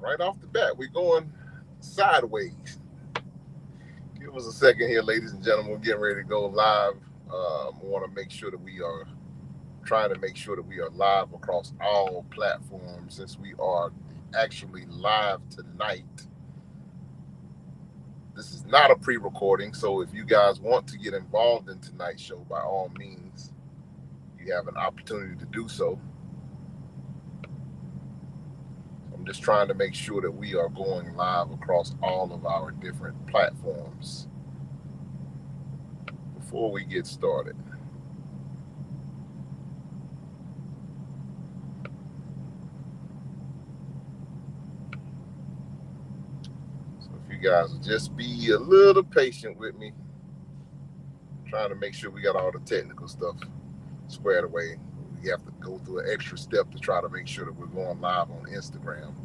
right off the bat, we're going sideways. Give us a second here, ladies and gentlemen. We're getting ready to go live. I want to make sure that we are trying to make sure that we are live across all platforms since we are actually live tonight. This is not a pre-recording, so if you guys want to get involved in tonight's show, by all means, you have an opportunity to do so. I'm just trying to make sure that we are going live across all of our different platforms before we get started. So if you guys will just be a little patient with me, I'm trying to make sure we got all the technical stuff squared away. We have to go through an extra step to try to make sure that we're going live on Instagram.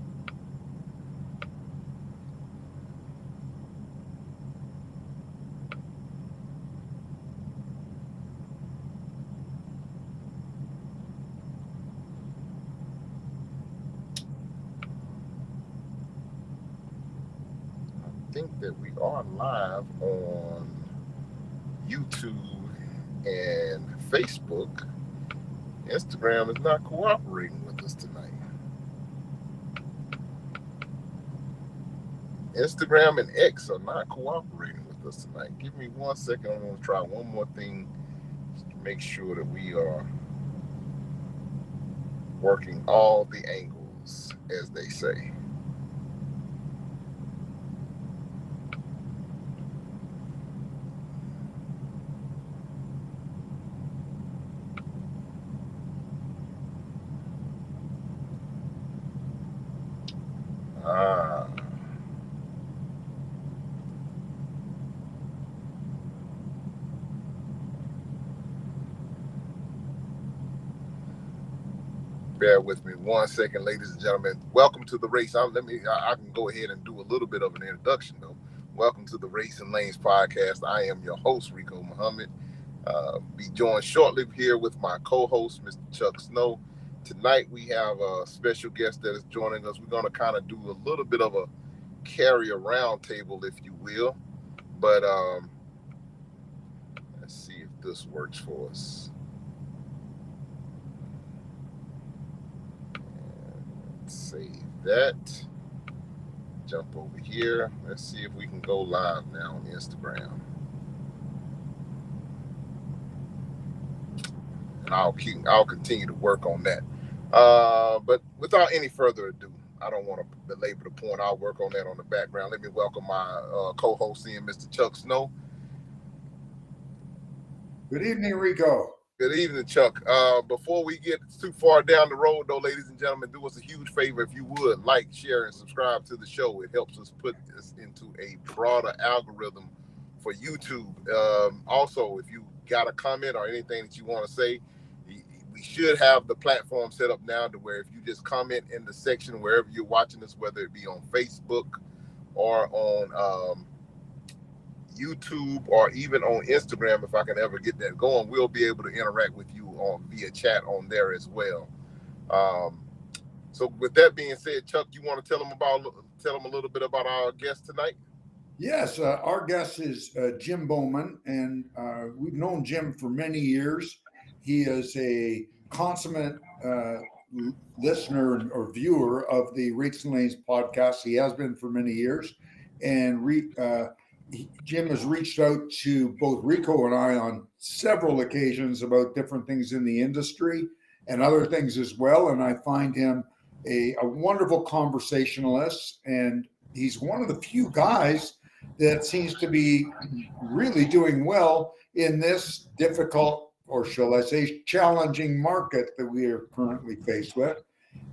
I think that we are live on YouTube and Facebook. Instagram is not cooperating with us tonight. Instagram and X are not cooperating with us tonight. Give me 1 second. I'm going to try one more thing just to make sure that we are working all the angles, as they say. Bear with me 1 second, ladies and gentlemen. Welcome to the race. I can go ahead and do a little bit of an introduction, though. Welcome to the Race and Lanes podcast. I am your host, Rico Muhammad. Be joined shortly here with my co-host, Mr. Chuck Snow. Tonight we have a special guest that is joining us. We're going to kind of do a little bit of a carrier roundtable, if you will. But let's see if this works for us. Save that. Jump over here. Let's see if we can go live now on Instagram. And I'll continue to work on that. But without any further ado, I don't want to belabor the point. I'll work on that on the background. Let me welcome my co-host in, Mr. Chuck Snow. Good evening, Rico. Good evening, Chuck. Before we get too far down the road, though, ladies and gentlemen, do us a huge favor if you would like, share, and subscribe to the show. It helps us put this into a broader algorithm for YouTube. Also, if you got a comment or anything that you want to say, we should have the platform set up now to where if you just comment in the section wherever you're watching this, whether it be on Facebook or on YouTube or even on Instagram, if I can ever get that going, we'll be able to interact with you on via chat on there as well. So with that being said, Chuck, you want to tell them a little bit about our guest tonight? Yes, our guest is Jim Bauman, and we've known Jim for many years. He is a consummate listener or viewer of the Race and Lanes podcast. He has been for many years, and Jim has reached out to both Rico and I on several occasions about different things in the industry and other things as well. And I find him a wonderful conversationalist, and he's one of the few guys that seems to be really doing well in this difficult, or shall I say, challenging market that we are currently faced with.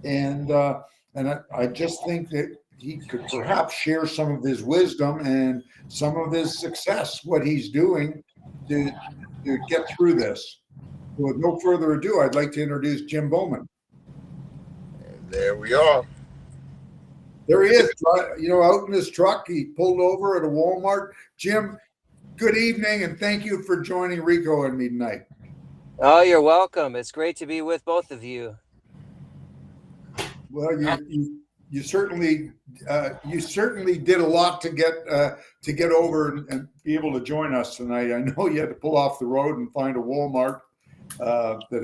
And I just think that he could perhaps share some of his wisdom and some of his success, what he's doing to get through this. So with no further ado, I'd like to introduce Jim Bauman. And there we are. There he is, out in his truck. He pulled over at a Walmart. Jim, good evening, and thank you for joining Rico and me tonight. Oh, you're welcome. It's great to be with both of you. Well, you certainly did a lot to get over and be able to join us tonight. I know you had to pull off the road and find a Walmart that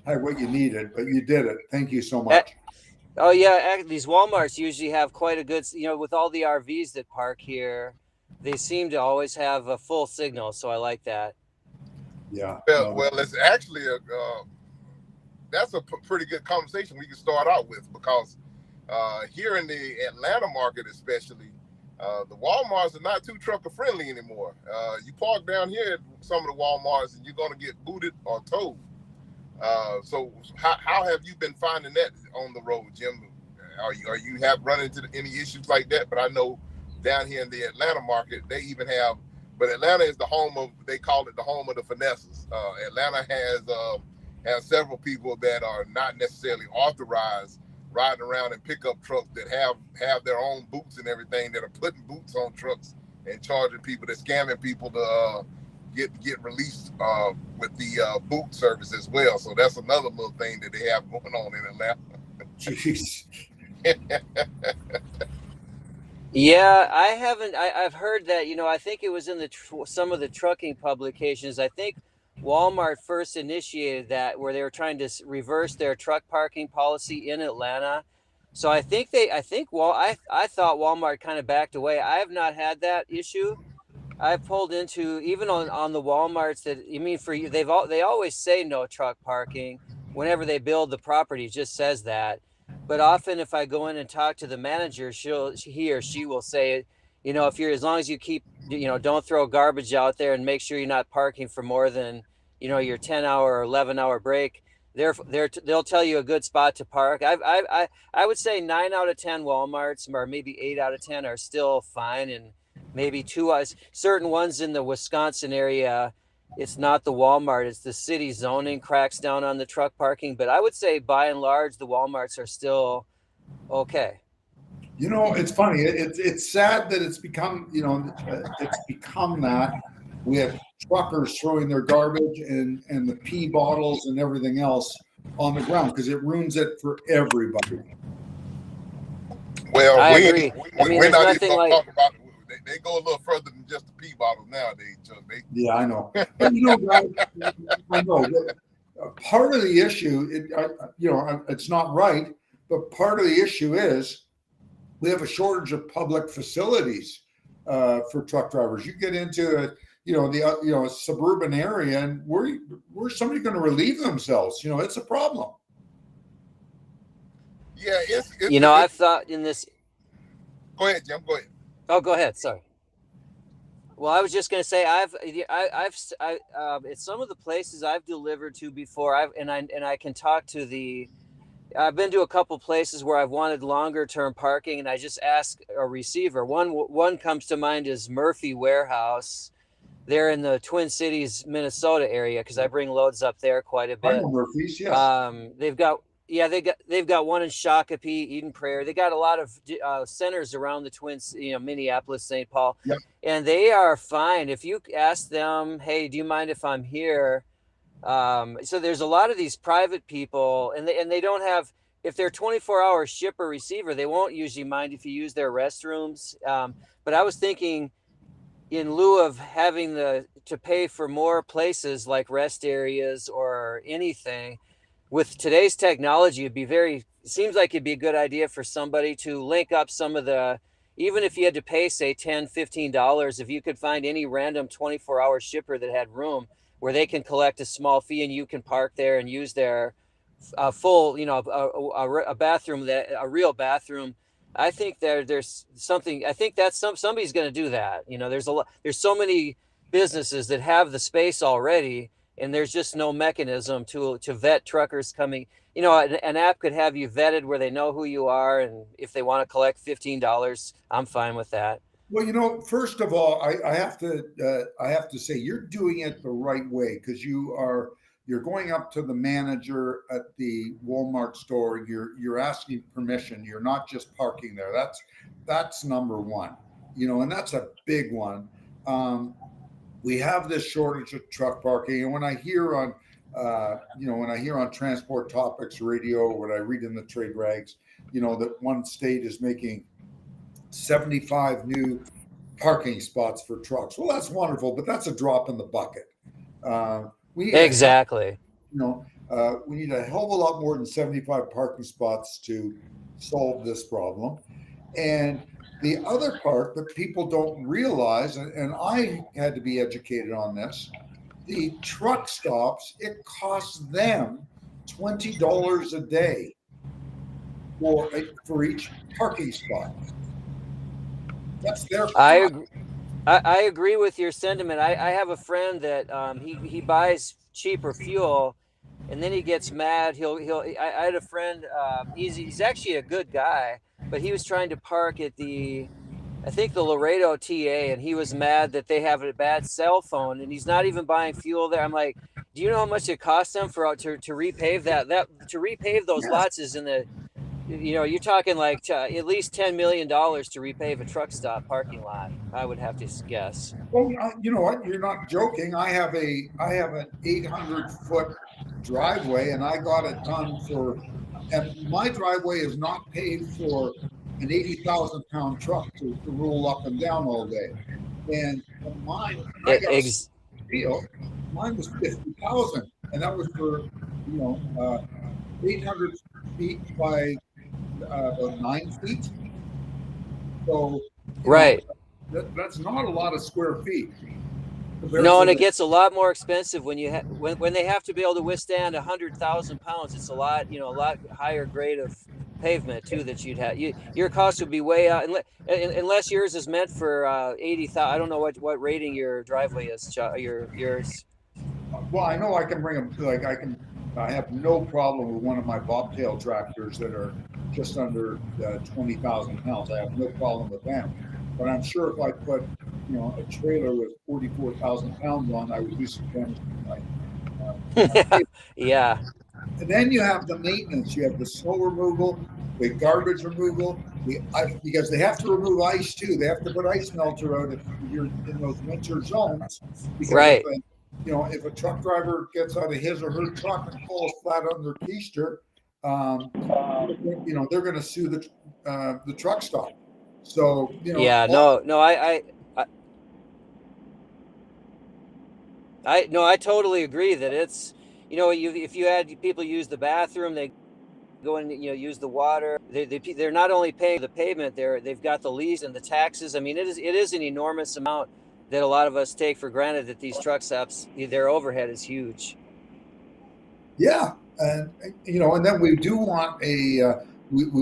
had what you needed, but you did it. Thank you so much. Oh yeah, these Walmarts usually have quite a good, with all the RVs that park here, they seem to always have a full signal. So I like that. Yeah. Well, it's actually that's a pretty good conversation we can start out with, because here in the Atlanta market, especially, the Walmarts are not too trucker friendly anymore. You park down here at some of the Walmarts and you're going to get booted or towed. So how have you been finding that on the road, Jim? Are you have run into any issues like that? But I know down here in the Atlanta market, they even have. But Atlanta is the home of, they call it the home of the finesses. Atlanta has several people that are not necessarily authorized riding around in pickup trucks that have their own boots and everything, that are putting boots on trucks and charging people, that scamming people to get released with the boot service as well. So that's another little thing that they have going on in Atlanta. Jeez. Yeah, I haven't. I've heard that. I think it was in some of the trucking publications. I think Walmart first initiated that, where they were trying to reverse their truck parking policy in Atlanta. So I think I thought Walmart kind of backed away. I have not had that issue. I've pulled into, even on the Walmarts that, for you, they always say no truck parking whenever they build the property. It just says that. But often if I go in and talk to the manager, he or she will say, as long as you keep, don't throw garbage out there and make sure you're not parking for more than, your 10-hour or 11-hour break, they'll tell you a good spot to park. I would say 9 out of 10 Walmarts, or maybe 8 out of 10, are still fine, and maybe certain ones in the Wisconsin area, it's not the Walmart, it's the city zoning cracks down on the truck parking. But I would say by and large, the Walmarts are still okay. It's funny. It's sad that it's become, it's become that, with truckers throwing their garbage and the pee bottles and everything else on the ground, because it ruins it for everybody. Well, I agree. we're not even going to talk about it. They go a little further than just the pee bottles nowadays, Chuck. Yeah, I know. But guys, I know that part of the issue, it's not right, but part of the issue is we have a shortage of public facilities for truck drivers. You get into a suburban area, and where's somebody going to relieve themselves? It's a problem. Yeah, I've thought in this. Go ahead, Jim. Go ahead. Oh, go ahead. Sorry. Well, I was just going to say I've at some of the places I've delivered to before. I can talk to I've been to a couple places where I've wanted longer term parking, and I just ask a receiver. One comes to mind is Murphy Warehouse. They're in the Twin Cities, Minnesota area, because I bring loads up there quite a bit. I know Murphy's, yes. They've got one in Shakopee, Eden Prairie. They got a lot of centers around the Twins, Minneapolis, St. Paul, yep. And they are fine. If you ask them, hey, do you mind if I'm here? So there's a lot of these private people, and they don't have, if they're 24-hour shipper receiver, they won't usually mind if you use their restrooms. But I was thinking, in lieu of having to pay for more places like rest areas or anything, with today's technology, it seems like it'd be a good idea for somebody to link up some of even if you had to pay, say, $10, $15, if you could find any random 24-hour shipper that had room where they can collect a small fee and you can park there and use their full, a bathroom, a real bathroom. I think there's something. I think that's somebody's going to do that. There's so many businesses that have the space already, and there's just no mechanism to vet truckers coming. An app could have you vetted where they know who you are, and if they want to collect $15, I'm fine with that. Well, first of all, I have to say you're doing it the right way, because you're going up to the manager at the Walmart store. You're asking permission. You're not just parking there. That's number one. And that's a big one. We have this shortage of truck parking, and when I hear on When I hear on Transport Topics radio, when I read in the trade rags, that one state is making 75 new parking spots for trucks. Well, that's wonderful, but that's a drop in the bucket. We need a hell, Exactly. we need a hell of a lot more than 75 parking spots to solve this problem. And the other part that people don't realize, and I had to be educated on this, the truck stops, it costs them $20 a day for each parking spot. That's their cost. I agree with your sentiment. I have a friend that he buys cheaper fuel, and then he gets mad. I had a friend. He's actually a good guy, but he was trying to park at I think the Laredo TA, and he was mad that they have a bad cell phone, and he's not even buying fuel there. I'm like, do you know how much it costs them to repave that to repave those Yes. lots is in the you're talking like at least $10 million to repave a truck stop parking lot. I would have to guess. Well, you know what? You're not joking. I have an 800-foot driveway, and I got it done and my driveway is not paved for an 80,000-pound truck to roll up and down all day. And mine, I got a deal. Mine was 50,000, and that was for 800 feet by about 9 feet. So right. That's not a lot of square feet. No, and it gets a lot more expensive when when they have to be able to withstand 100,000 pounds. It's a lot higher grade of pavement too that you'd have. Your cost would be way out unless yours is meant for 80,000. I don't know what rating your driveway is. Yours. Well, I know I can bring them. I have no problem with one of my bobtail tractors that are just under 20,000 pounds. I have no problem with them. But I'm sure if I put, a trailer with 44,000 pounds on, I would do some damage to my. Yeah. And then you have the maintenance. You have the snow removal, the garbage removal, because they have to remove ice too. They have to put ice melter out if you're in those winter zones. Because right. If a truck driver gets out of his or her truck and falls flat on their keister, they're going to sue the truck stop. So yeah, I totally agree that it's if you had people use the bathroom, they go and use the water. They're not only paying the pavement, they've got the lease and the taxes. I mean, it is an enormous amount that a lot of us take for granted that these truck stops, their overhead is huge. Yeah, and and then we do want we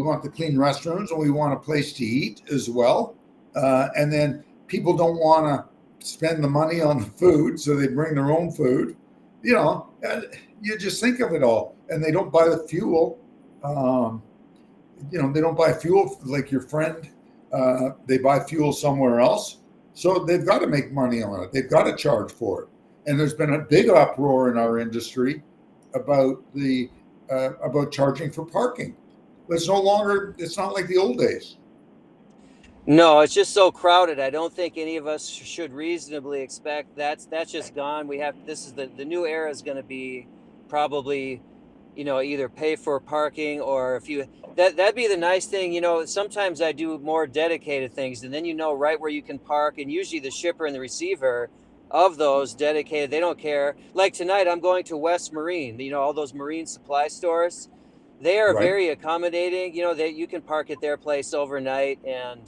want the clean restrooms, and we want a place to eat as well. And then people don't want to spend the money on the food, so they bring their own food. And you just think of it all, and they don't buy the fuel. They don't buy fuel like your friend. They buy fuel somewhere else. So they've got to make money on it. They've got to charge for it. And there's been a big uproar in our industry about about charging for parking. It's not like the old days. No, it's just so crowded. I don't think any of us should reasonably expect that's just gone. This is the new era is going to be probably, either pay for parking, or that'd be the nice thing. Sometimes I do more dedicated things, and then right where you can park, and usually the shipper and the receiver of those dedicated, they don't care. Like tonight, I'm going to West Marine, all those marine supply stores. They are very accommodating. You can park at their place overnight, and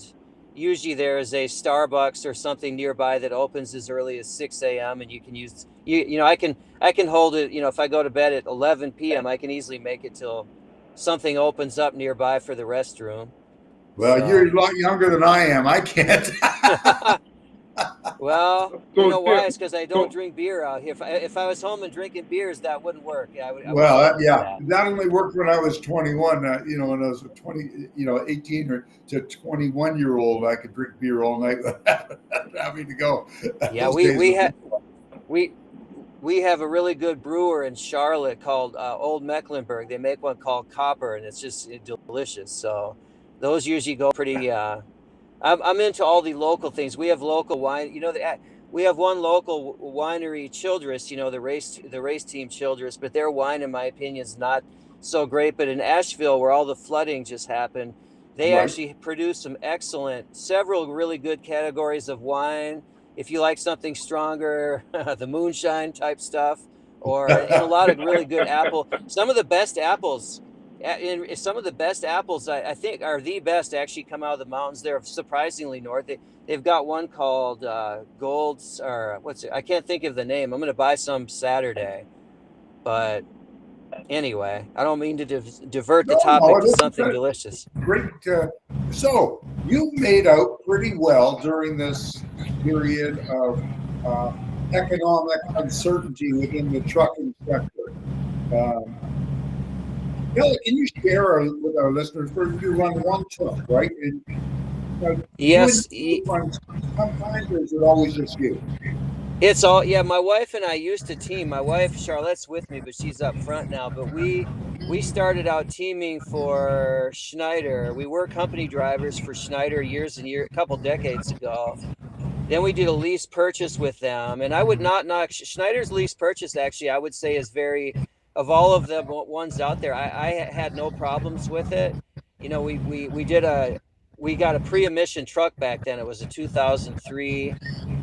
usually there is a Starbucks or something nearby that opens as early as 6 a.m. and you can use, I can hold it, if I go to bed at 11 p.m., I can easily make it till something opens up nearby for the restroom. Well, you're a lot younger than I am. I can't. Well, you know why? It's because I don't drink beer out here. If I was home and drinking beers, that wouldn't work. That only worked when I was 21. When I was 20, 18 to 21-year-old, I could drink beer all night without having to go. Yeah, we have a really good brewer in Charlotte called Old Mecklenburg. They make one called Copper, and it's just delicious. So those usually go pretty. I'm into all the local things. We have local wine. we have one local winery, Childress, the race team Childress, but their wine, in my opinion, is not so great. But in Asheville, where all the flooding just happened, they Right. actually produce several really good categories of wine. If you like something stronger, the moonshine type stuff, and a lot of really good apple. Some of the best apples. Some of the best apples, I think, are the best actually come out of the mountains. They're surprisingly north. They've got one called Golds, or what's it? I can't think of the name. I'm going to buy some Saturday. But anyway, I don't mean to divert the No, topic no, to this is something delicious. great. So you made out pretty well during this period of economic uncertainty within the trucking sector. Kelly, can you share with our listeners? First, you run one truck, right? And you and Yes, you run sometimes, or is it always just you? it's all, yeah. My wife and I used to team. My wife Charlotte's with me, but she's up front now. But we started out teaming for Schneider. We were company drivers for Schneider a couple decades ago. Then we did a lease purchase with them, and I would not knock Schneider's lease purchase. Actually, I would say is of all of the ones out there, I had no problems with it. We got a pre-emission truck back then. It was a 2003.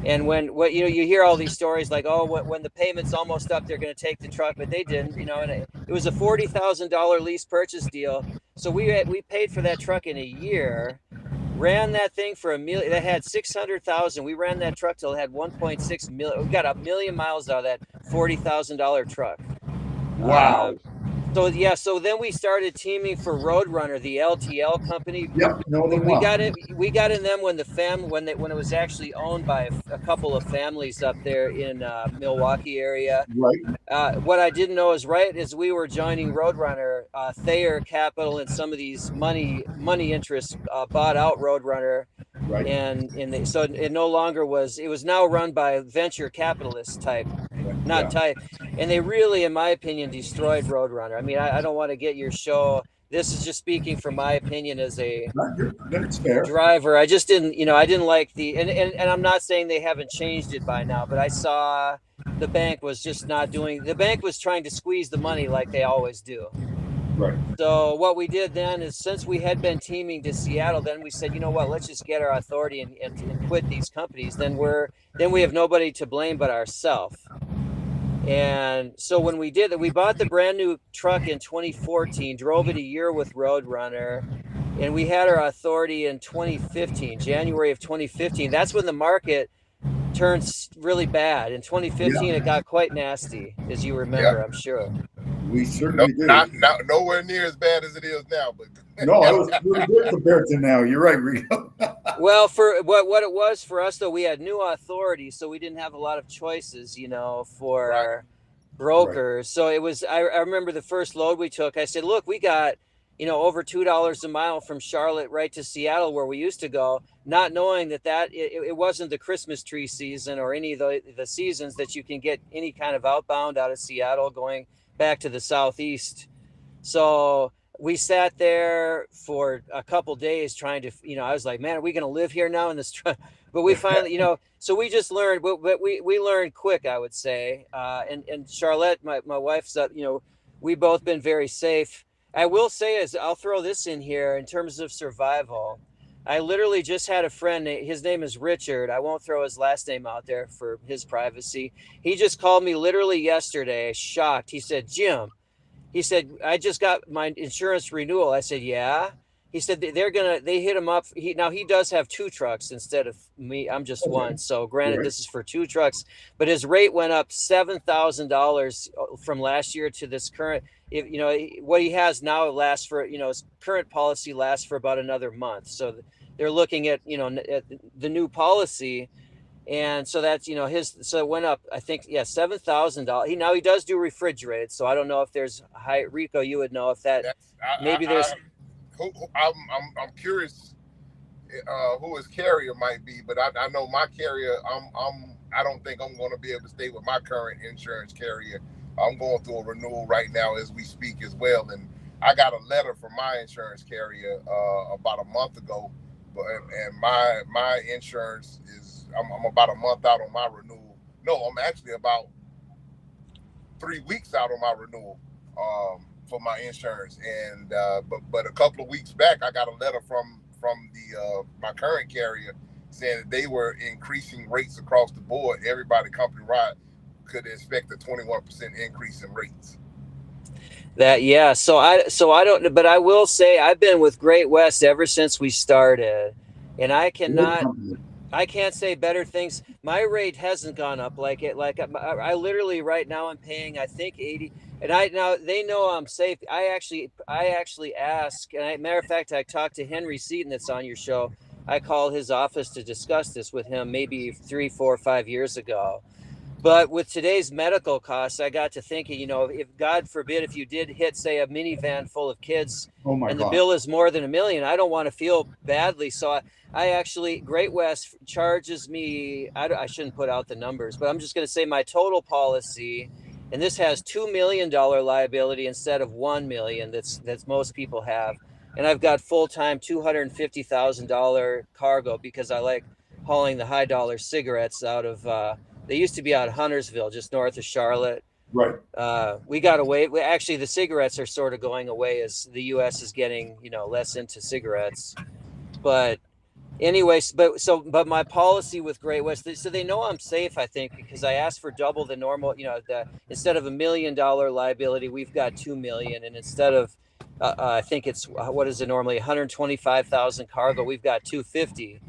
And you hear all these stories like, oh, when the payment's almost up, they're going to take the truck, but they didn't. And it was a $40,000 lease purchase deal. So we paid for that truck in a year. Ran that thing for $1 million. That had 600,000. We ran that truck till it had 1.6 million. We got 1 million miles out of that $40,000 truck. Wow. So then we started teaming for Roadrunner, the LTL company. Yep, know them We well. got it. We got in them when when it was actually owned by a couple of families up there in Milwaukee area. Right. What I didn't know is right as we were joining Roadrunner, Thayer Capital and some of these money interests bought out Roadrunner, Right. so it no longer was. It was now run by venture capitalist type, not type, and they really, in my opinion, destroyed Roadrunner. I mean, I don't want to get your show. This is just speaking from my opinion as a That's fair. driver. I just didn't, I didn't like and I'm not saying they haven't changed it by now, but I saw the bank was just not doing. The bank was trying to squeeze the money like they always do. Right. So what we did then is, since we had been teaming to Seattle, then we said, you know what, let's just get our authority and quit these companies. Then we have nobody to blame but ourselves. And so when we did that, we bought the brand new truck in 2014, drove it a year with Roadrunner, and we had our authority in 2015, January of 2015. That's when the market turned really bad. In 2015, it got quite nasty, as you remember, I'm sure. We certainly do. Not nowhere near as bad as it is now, but no, that was pretty good compared to now. You're right, Rico. Well, for what it was for us, though, we had new authority, so we didn't have a lot of choices, for brokers. Right. So it was. I remember the first load we took. I said, "Look, we got, over $2 a mile from Charlotte right to Seattle, where we used to go," not knowing that it wasn't the Christmas tree season or any of the seasons that you can get any kind of outbound out of Seattle going back to the southeast. So we sat there for a couple days trying to, I was like, man, are we going to live here now in this truck? But we finally, so we just learned, but we learned quick, I would say. And Charlotte, my wife's, we both been very safe. I will say, I'll throw this in here in terms of survival. I literally just had a friend, his name is Richard. I won't throw his last name out there for his privacy. He just called me literally yesterday, shocked. He said, Jim, I just got my insurance renewal. I said, yeah. He said they hit him up. He does have 2 trucks instead of me. I'm just one. So granted, this is for 2 trucks, but his rate went up $7,000 from last year to this current. What he has now lasts for, his current policy lasts for about another month. So they're looking at, at the new policy. And so that's, so it went up, I think, $7,000. Now he does do refrigerated. So I don't know if there's Rico, you would know if there's. I'm curious who his carrier might be, but I know my carrier. I don't think I'm going to be able to stay with my current insurance carrier. I'm going through a renewal right now as we speak as well, and I got a letter from my insurance carrier about a month ago, and my insurance is I'm about a month out on my renewal. No, I'm actually about 3 weeks out on my renewal for my insurance. And but a couple of weeks back, I got a letter from the my current carrier saying that they were increasing rates across the board. Everybody company wide could expect a 21% increase in rates. So I don't, but I will say I've been with Great West ever since we started, and I can't say better things. My rate hasn't gone up like I literally right now I'm paying I think 80, and now they know I'm safe. I actually ask, and matter of fact, I talked to Henry Seaton that's on your show. I called his office to discuss this with him maybe 3, 4, 5 years ago. But with today's medical costs, I got to thinking, if God forbid, if you did hit, say, a minivan full of kids Oh my and the God. bill is more than $1 million, I don't want to feel badly. So I actually, Great West charges me, I shouldn't put out the numbers, but I'm just going to say my total policy, and this has $2 million liability instead of $1 million that's most people have. And I've got full-time $250,000 cargo because I like hauling the high dollar cigarettes out of, they used to be out of Huntersville, just north of Charlotte. Right. We got away. Actually, the cigarettes are sort of going away as the U.S. is getting, less into cigarettes. But anyways, but my policy with Great West, so they know I'm safe, I think, because I asked for double the normal, instead of $1 million liability, we've got $2 million. And instead of, I think it's, what is it normally, 125,000 cargo, we've got 250.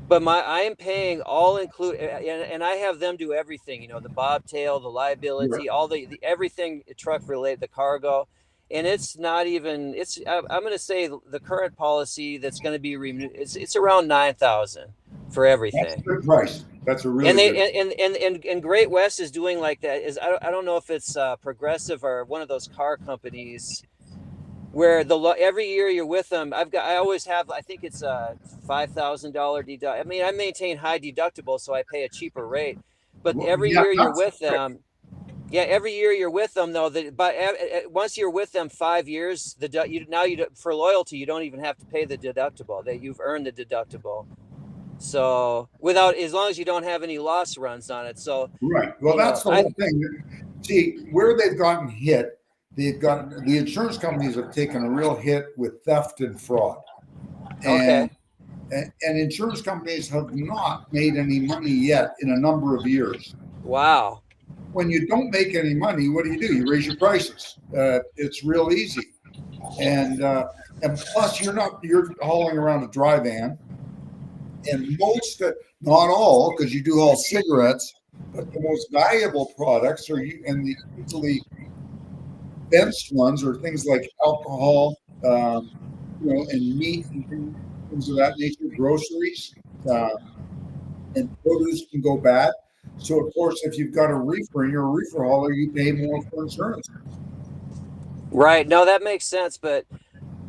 But I am paying all include, and I have them do everything. The bobtail, the liability, all the everything truck related, the cargo, and it's not even. I'm going to say the current policy that's going to be renewed. It's around 9,000 for everything. That's a good price. That's a really and they good. and Great West is doing like that. I don't know if it's Progressive or one of those car companies, where every year you're with them, I always have, I think it's a $5,000 deduct. I mean, I maintain high deductible, so I pay a cheaper rate. But every year you're with them, every year you're with them though. But once you're with them 5 years, for loyalty you don't even have to pay the deductible. That you've earned the deductible. So as long as you don't have any loss runs on it. So right. Well, that's the whole thing. See, where they've gotten hit. The insurance companies have taken a real hit with theft and fraud. And insurance companies have not made any money yet in a number of years. Wow. When you don't make any money, what do? You raise your prices. It's real easy. And plus you're hauling around a dry van. And not all, because you do haul cigarettes, but the most valuable products and the usually fenced ones are things like alcohol, and meat and things of that nature, groceries, and produce can go bad. So, of course, if you've got a reefer and you're a reefer hauler, you pay more for insurance. Right. No, that makes sense. But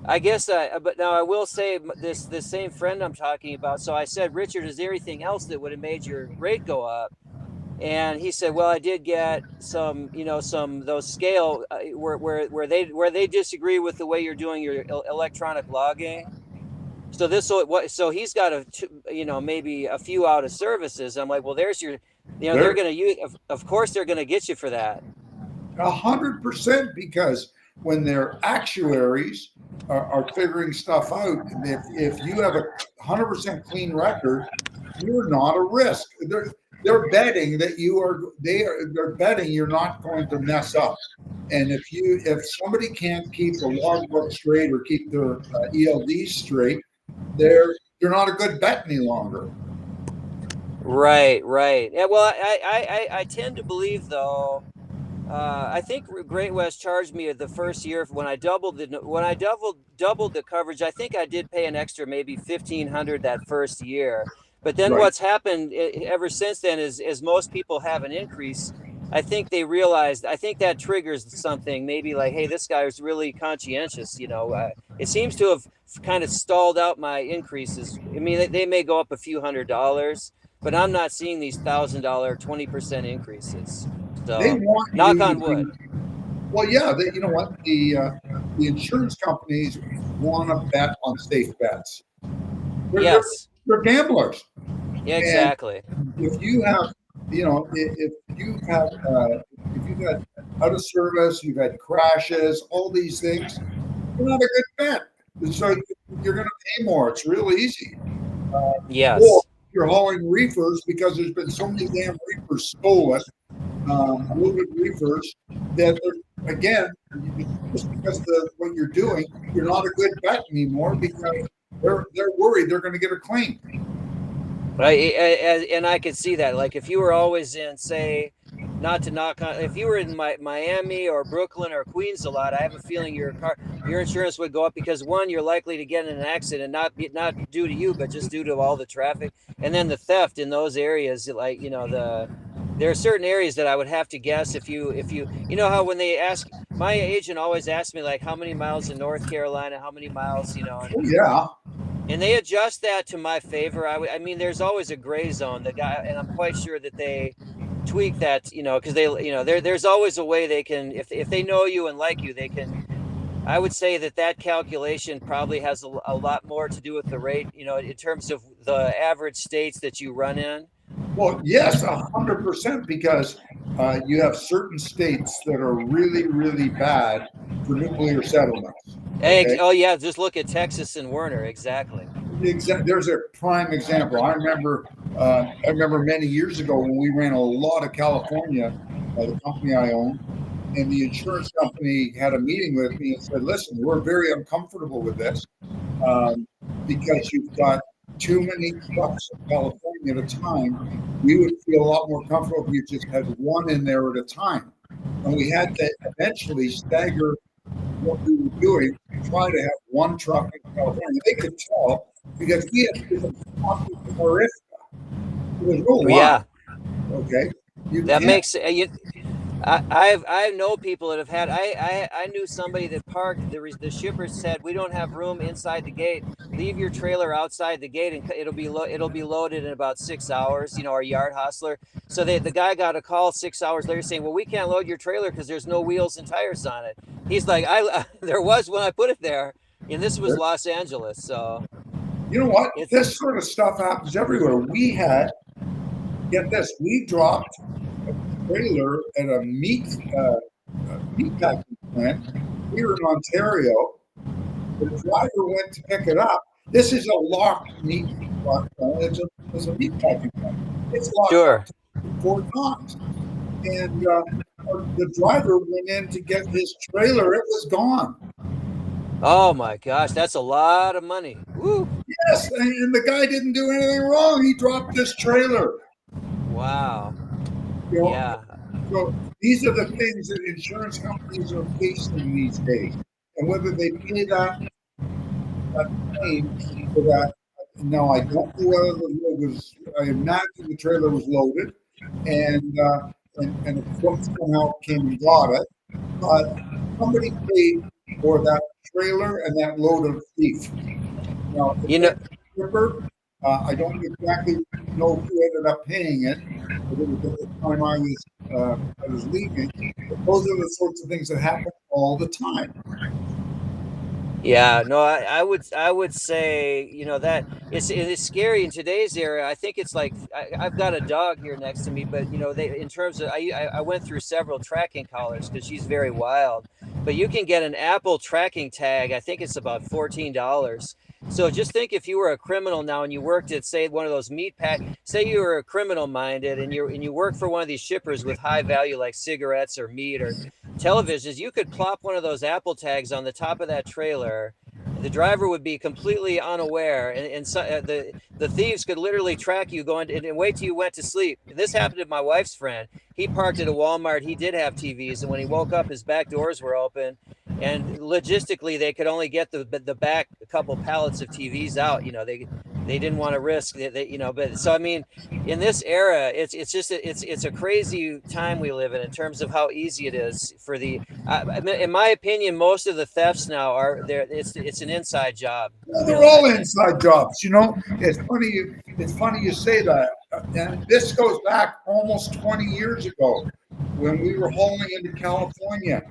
I guess, but now I will say this same friend I'm talking about. So I said, Richard, is there anything else that would have made your rate go up? And he said, well, I did get some those scale where they disagree with the way you're doing your electronic logging. So he's got maybe a few out of services. I'm like, well, there's your, they're going to use, of course they're going to get you for that. 100%, because when their actuaries are figuring stuff out, if you have a 100% clean record, you're not a risk. They're betting that they're betting you're not going to mess up. And if somebody can't keep the logbook straight or keep their ELDs straight, they're not a good bet any longer. Right. Yeah. Well, I tend to believe though. I think Great West charged me the first year when I doubled the coverage. I think I did pay an extra maybe $1,500 that first year. But then what's happened ever since then is most people have an increase. I think they realized, I think that triggers something, maybe like, hey, this guy is really conscientious. It seems to have kind of stalled out my increases. I mean, they may go up a few $100s, but I'm not seeing these $1,000, 20% increases. So they want knock on wood. Well, yeah, you know what? The insurance companies want to bet on safe bets. They're gamblers. Yeah, And exactly. if you have, if you've had out of service, you've had crashes, all these things, you're not a good bet. So you're going to pay more. It's real easy. Or Yes. you're hauling reefers because there's been so many damn reefers stolen, loaded reefers, that again, just because of what you're doing, you're not a good bet anymore because they're worried they're going to get a claim. Right, and I could see that. Like if you were always in, say, not to knock on, if you were in Miami or Brooklyn or Queens a lot, I have a feeling your insurance would go up because one, you're likely to get in an accident, not due to you, but just due to all the traffic, and then the theft in those areas. Like there are certain areas that I would have to guess if you know how when they ask my agent always asks me like how many miles in North Carolina, how many miles, Oh yeah. and they adjust that to my favor. I mean, there's always a gray zone. The guy, and I'm quite sure that they tweak that, because there's always a way they can, if they know you and like you, they can. I would say that calculation probably has a lot more to do with the rate, in terms of the average states that you run in. Well, yes, 100%, because you have certain states that are really, really bad for nuclear settlements. Okay. Oh yeah, just look at Texas and Werner. Exactly. There's a prime example. I remember many years ago when we ran a lot of California, the company I own, and the insurance company had a meeting with me and said, "Listen, we're very uncomfortable with this because you've got too many trucks in California at a time. We would feel a lot more comfortable if you just had one in there at a time." And we had to eventually stagger what we were doing, try to have one truck in California. They could tell because we had different talking to Marissa. There was no line. Yeah, Okay. You that can't. makes I know people that have had. I knew somebody that parked. The shipper said we don't have room inside the gate. Leave your trailer outside the gate, and it'll be loaded in about 6 hours. Our yard hostler. So the guy got a call 6 hours later saying, "Well, we can't load your trailer because there's no wheels and tires on it." He's like, there was when I put it there, and this was Los Angeles. So You know what? This sort of stuff happens everywhere. Get this, we dropped a trailer at a meat packing plant here in Ontario. The driver went to pick it up. This is a locked meat plant. It's a meat packing plant. It's locked sure. up 4 times. And the driver went in to get his trailer. It was gone. Oh my gosh, that's a lot of money. Woo. Yes, and the guy didn't do anything wrong. He dropped his trailer. Wow. Yeah. So these are the things that insurance companies are facing these days. And whether they pay that claim for that, now I don't know whether the load was, I imagine the trailer was loaded and a crook somehow came and got it. But somebody paid for that trailer and that load of beef. Now, I don't exactly know who ended up paying it. But it was at the time I was leaving. But those are the sorts of things that happen all the time. Yeah, no, I would say, that it's scary in today's era. I think it's like I've got a dog here next to me, but they in terms of I went through several tracking collars because she's very wild. But you can get an Apple tracking tag. I think it's about $14. So just think if you were a criminal now and you worked at, say, one of those say you were a criminal minded and you work for one of these shippers with high value like cigarettes or meat or televisions, you could plop one of those Apple tags on the top of that trailer. The driver would be completely unaware, and so, the thieves could literally track you going and wait till you went to sleep. And this happened to my wife's friend. He parked at a Walmart. He did have TVs, and when he woke up, his back doors were open. And logistically, they could only get the back a couple pallets of TVs out. They didn't want to risk But so I mean, in this era, it's a crazy time we live in terms of how easy it is for in my opinion, most of the thefts now are there. It's an inside job. Well, they're all inside jobs. It's funny you say that. And this goes back almost 20 years ago when we were hauling into California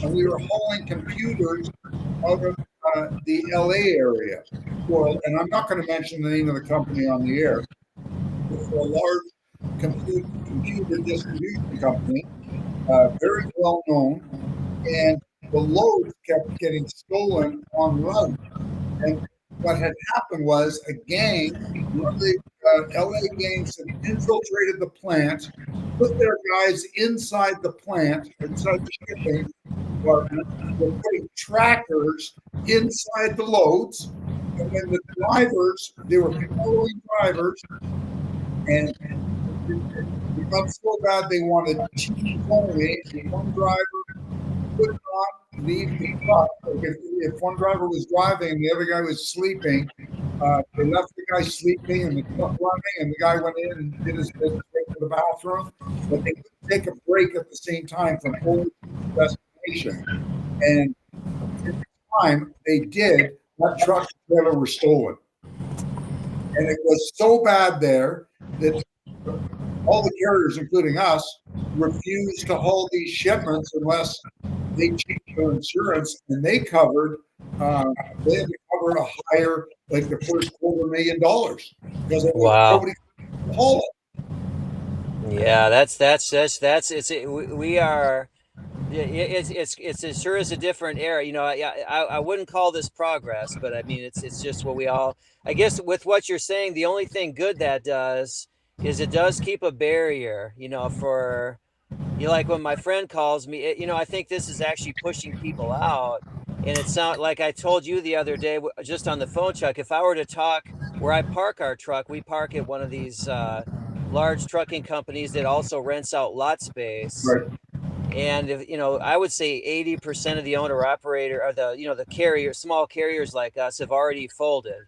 and we were hauling computers out of the LA area. And I'm not going to mention the name of the company on the air. for a large computer distribution company, very well known, and the loads kept getting stolen en route. And what had happened was a gang, one of the LA gangs, had infiltrated the plant, put their guys inside the plant, inside the shipping department, were putting trackers inside the loads. And then the drivers, they were following drivers, and it got so bad they wanted teams only. One driver could not leave the truck. Like if one driver was driving and the other guy was sleeping, they left the guy sleeping and the truck running, and the guy went in and did his business, went to the bathroom, but they couldn't take a break at the same time from over to the destination. And at the time they did, that truck and trailer were stolen. And it was so bad there that all the carriers, including us, refused to haul these shipments unless they changed their insurance, and they covered. They had to cover a higher, like the first $250,000, because nobody could haul it. Yeah, that's it's we are. It sure is a different era. You know, I wouldn't call this progress, but I mean, it's just what we all. I guess with what you're saying, the only thing good that does is it does keep a barrier. You know, for like when my friend calls me, you know, I think this is actually pushing people out. And it's not like I told you the other day, just on the phone, Chuck. If I were to talk where I park our truck, we park at one of these large trucking companies that also rents out lot space. Right. And if, you know, I would say 80% of the owner operator or the carrier, small carriers like us have already folded.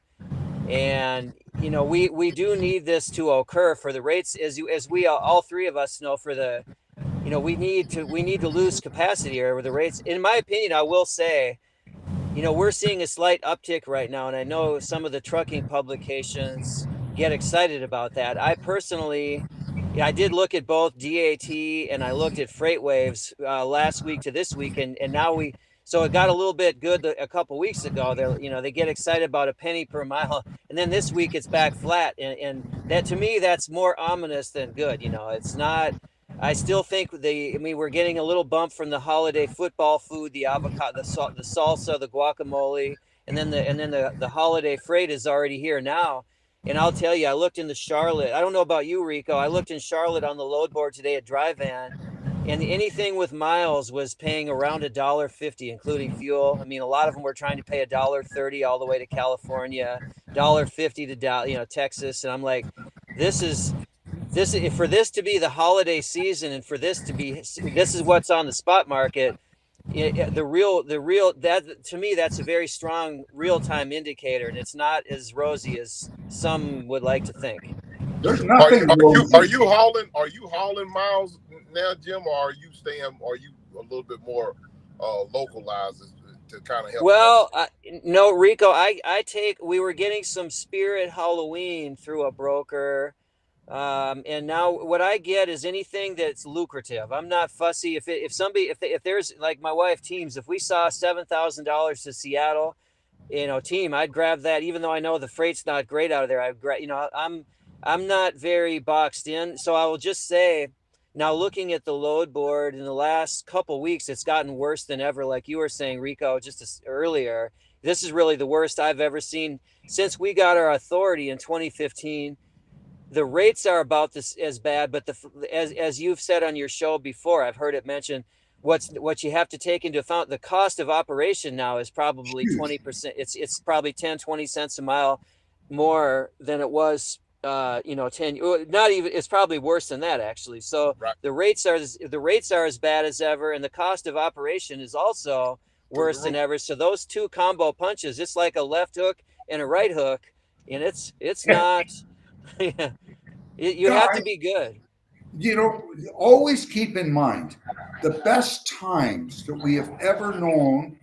And, you know, we do need this to occur for the rates, as we all three of us know, for the, you know, we need to lose capacity here with the rates. In my opinion, I will say, you know, we're seeing a slight uptick right now. And I know some of the trucking publications get excited about that. I personally, yeah, I did look at both DAT and I looked at freight waves last week to this week, and now so it got a little bit good a couple weeks ago. They get excited about a penny per mile, and then this week it's back flat, and that, to me, that's more ominous than good. You know, it's not. I still think we're getting a little bump from the holiday football food, the avocado, the salsa, the guacamole, and then the holiday freight is already here now. And I'll tell you, I looked into Charlotte. I don't know about you, Rico. I looked in Charlotte on the load board today at Dry Van, and anything with miles was paying around $1.50, including fuel. I mean, a lot of them were trying to pay $1.30 all the way to California, $1.50 to Texas, and I'm like, this is for this to be the holiday season, and for this is what's on the spot market. The real that, to me, that's a very strong real-time indicator, and it's not as rosy as some would like to think. There's nothing. Are you hauling miles now, Jim, or are you a little bit more localized to kind of help? Well, no, Rico, we were getting some Spirit Halloween through a broker. And now what I get is anything that's lucrative. I'm not fussy. If there's, like my wife teams, if we saw $7,000 to Seattle, you know, team, I'd grab that, even though I know the freight's not great out of there. I'm not very boxed in. So I will just say, now looking at the load board in the last couple weeks, it's gotten worse than ever. Like you were saying, Rico, just earlier, this is really the worst I've ever seen since we got our authority in 2015. The rates are about this as bad, but as you've said on your show before, I've heard it mentioned, what you have to take into account, the cost of operation now is probably 20%. It's probably 10, 20 cents a mile more than it was, 10, not even, it's probably worse than that, actually. So right. The rates are as bad as ever, and the cost of operation is also worse than ever. So those two combo punches, it's like a left hook and a right hook, and it's not. You have to be good. You know, always keep in mind the best times that we have ever known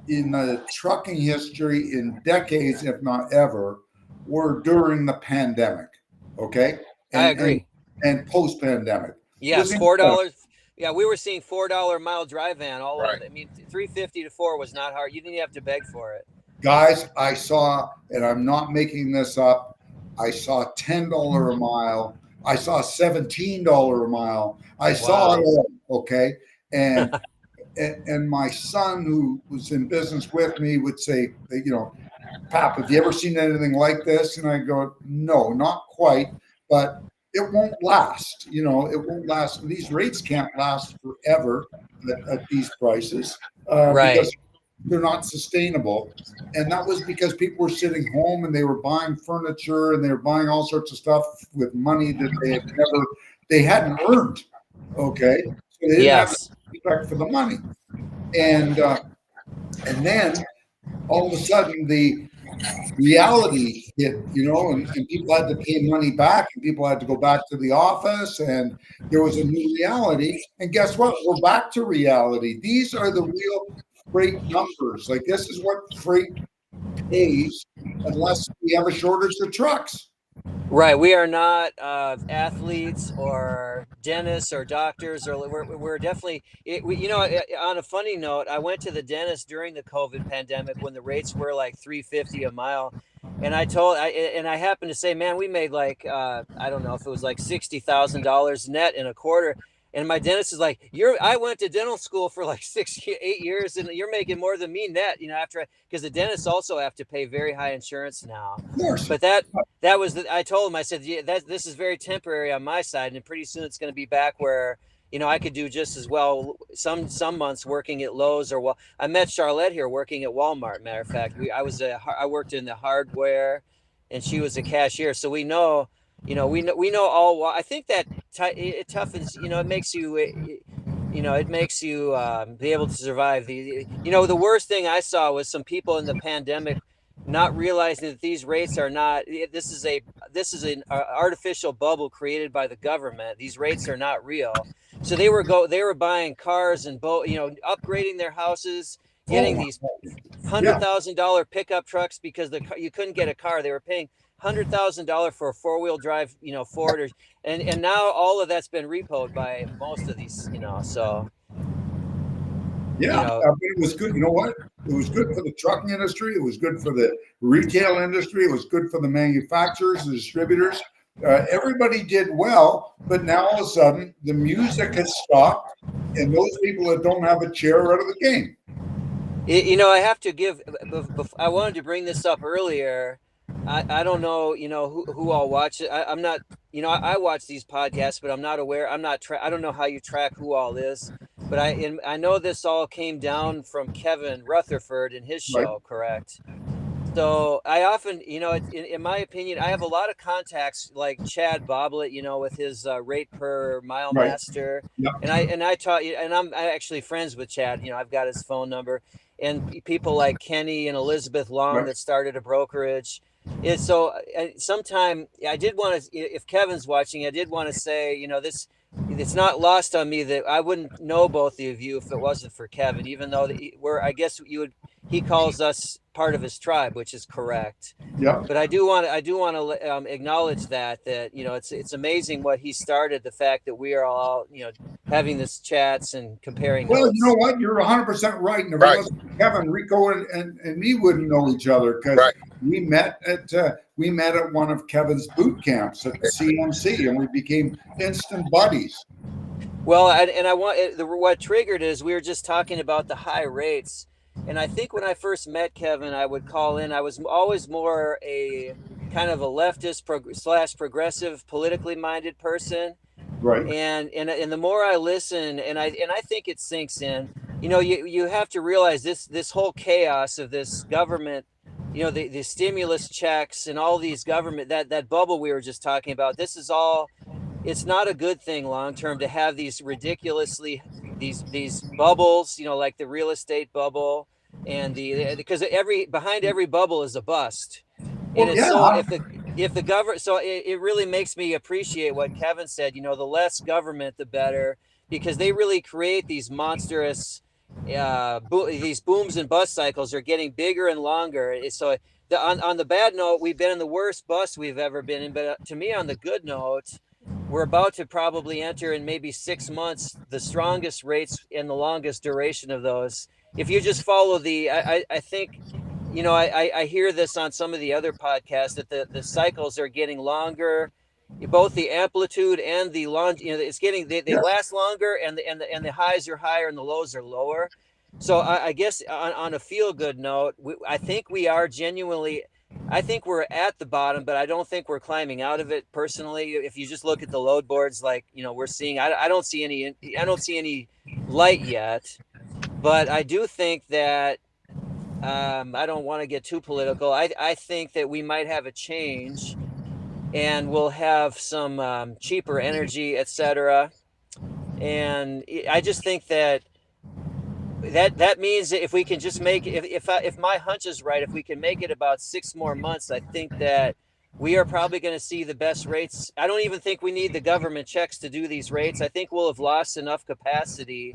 in the trucking history in decades, if not ever, were during the pandemic. Okay, I agree. And post-pandemic. Yes, $4. Yeah, we were seeing $4 mile Dry Van all over. I mean, $3.50 to $4 was not hard. You didn't have to beg for it. Guys, I saw, and I'm not making this up, I saw $10 a mile. I saw $17 a mile. I saw it all. Okay. And and my son, who was in business with me, would say, Pap, have you ever seen anything like this? And I go, no, not quite, but it won't last. It won't last. These rates can't last forever at these prices Right. because they're not sustainable. And that was because people were sitting home and they were buying furniture and they were buying all sorts of stuff with money that they hadn't earned. Okay. So they didn't have respect for the money. And then all of a sudden the reality hit, and people had to pay money back and people had to go back to the office and there was a new reality. And guess what? We're back to reality. These are the real freight numbers. Like, this is what freight pays unless we have a shortage of trucks. Right. We are not athletes or dentists or doctors, or we're definitely, on a funny note, I went to the dentist during the COVID pandemic when the rates were like $3.50 a mile. And I happened to say, man, we made like, I don't know if it was like $60,000 net in a quarter. And my dentist is like, I went to dental school for like 8 years and you're making more than me net, because the dentists also have to pay very high insurance now. Of course. But that was I told him, I said, yeah, this is very temporary on my side. And pretty soon it's going to be back where, I could do just as well some months working at Lowe's I met Charlotte here working at Walmart. Matter of fact, I worked in the hardware and she was a cashier. So we know all. I think that it toughens, it makes you, it makes you be able to survive. The worst thing I saw was some people in the pandemic not realizing that these rates are not, this is an artificial bubble created by the government. These rates are not real. So they were buying cars and upgrading their houses, getting these $100,000 pickup trucks because you couldn't get a car. They were paying $100,000 for a 4-wheel drive, Ford, and now all of that's been repoed by most of these, so. Yeah, it was good. You know what? It was good for the trucking industry. It was good for the retail industry. It was good for the manufacturers, the distributors. Everybody did well, but now all of a sudden the music has stopped, and those people that don't have a chair are out of the game. I have to give. I wanted to bring this up earlier. I don't know, who all watch it. I'm not, I watch these podcasts, but I'm not aware. I don't know how you track who all is, but I know this all came down from Kevin Rutherford in his show, right? Correct. So I often, in my opinion, I have a lot of contacts like Chad Boblet, with his rate per mile master. Yep. And I'm actually friends with Chad. I've got his phone number, and people like Kenny and Elizabeth Long that started a brokerage. And so sometime I did want to, if Kevin's watching, I did want to say, it's not lost on me that I wouldn't know both of you if it wasn't for Kevin, even though he calls us part of his tribe, which is correct. Yeah. But I do want to acknowledge that it's amazing what he started. The fact that we are all having this chats and comparing. Well, notes. You know what? You're 100% right. And if it wasn't Kevin, Rico, and me wouldn't know each other because we met at one of Kevin's boot camps at the CMC, and we became instant buddies. Well, what triggered it is we were just talking about the high rates. And I think when I first met Kevin, I would call in. I was always more a kind of a leftist / progressive, politically minded person. Right. And the more I listen, and I think it sinks in. You have to realize this whole chaos of this government, the stimulus checks and all these government that bubble we were just talking about. This is all. It's not a good thing long term to have these ridiculously these bubbles, like the real estate bubble, and because behind every bubble is a bust. And if the government, so it really makes me appreciate what Kevin said. The less government, the better, because they really create these monstrous these booms and bust cycles are getting bigger and longer. So on the bad note, we've been in the worst bust we've ever been in. But to me, on the good note, we're about to probably enter in maybe 6 months the strongest rates and the longest duration of those. If you just follow I think I hear this on some of the other podcasts that the cycles are getting longer, both the amplitude and the long. It's getting they Yes. last longer, and the highs are higher and the lows are lower. So I guess on a feel good note, I think we are genuinely. I think we're at the bottom, but I don't think we're climbing out of it personally. If you just look at the load boards, like we're seeing, I don't see any light yet, but I do think that I don't want to get too political. I think that we might have a change, and we'll have some cheaper energy, etc. And I just think that means that if we can just make if my hunch is right, if we can make it about 6 more months, I think that we are probably going to see the best rates. I don't even think we need the government checks to do these rates. I think we'll have lost enough capacity.